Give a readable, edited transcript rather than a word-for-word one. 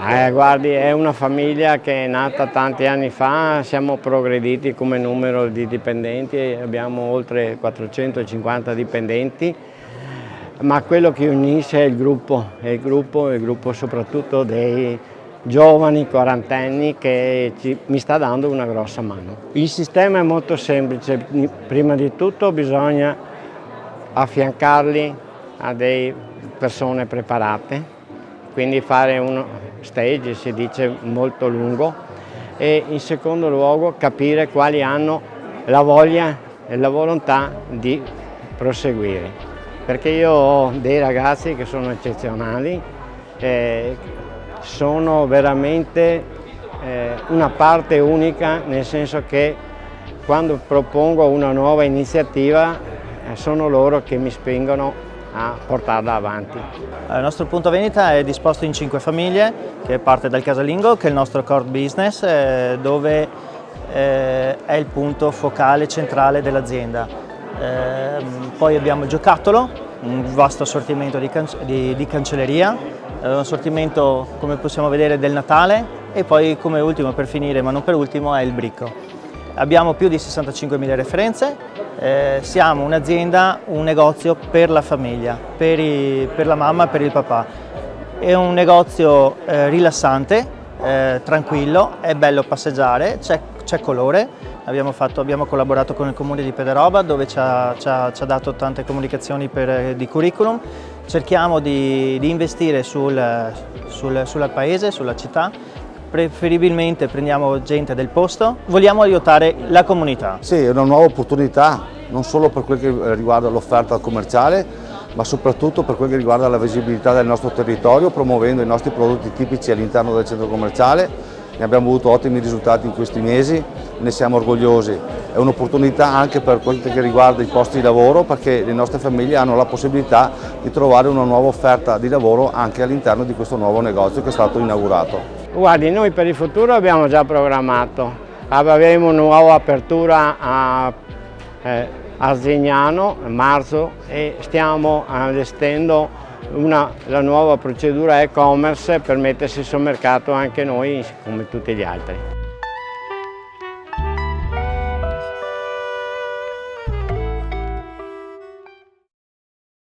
Guardi, è una famiglia che è nata tanti anni fa, siamo progrediti come numero di dipendenti, abbiamo oltre 450 dipendenti, ma quello che unisce è il gruppo soprattutto dei giovani quarantenni che mi sta dando una grossa mano. Il sistema è molto semplice, prima di tutto bisogna affiancarli a delle persone preparate, quindi fare uno stage, si dice, molto lungo, e in secondo luogo capire quali hanno la voglia e la volontà di proseguire, perché io ho dei ragazzi che sono eccezionali, sono veramente una parte unica, nel senso che quando propongo una nuova iniziativa sono loro che mi spingono a portarla avanti. Il nostro punto vendita è disposto in 5 famiglie, che parte dal casalingo, che è il nostro core business, dove è il punto focale centrale dell'azienda. Poi abbiamo il giocattolo, un vasto assortimento di cancelleria, un assortimento, come possiamo vedere, del Natale, e poi come ultimo, per finire ma non per ultimo, è il bricco. Abbiamo più di 65.000 referenze, siamo un'azienda, un negozio per la famiglia, per la mamma e per il papà. È un negozio rilassante, tranquillo, è bello passeggiare, c'è colore. Abbiamo collaborato con il comune di Pederoba, dove ci ha dato tante comunicazioni di curriculum. Cerchiamo di investire sul paese, sulla città. Preferibilmente prendiamo gente del posto, vogliamo aiutare la comunità. Sì, è una nuova opportunità, non solo per quel che riguarda l'offerta commerciale, ma soprattutto per quel che riguarda la visibilità del nostro territorio, promuovendo i nostri prodotti tipici all'interno del centro commerciale. Ne abbiamo avuto ottimi risultati in questi mesi, ne siamo orgogliosi. È un'opportunità anche per quel che riguarda i posti di lavoro, perché le nostre famiglie hanno la possibilità di trovare una nuova offerta di lavoro anche all'interno di questo nuovo negozio che è stato inaugurato. Guardi, noi per il futuro abbiamo già programmato, avremo una nuova apertura a Arzignano a marzo e stiamo allestendo la nuova procedura e-commerce per mettersi sul mercato anche noi come tutti gli altri.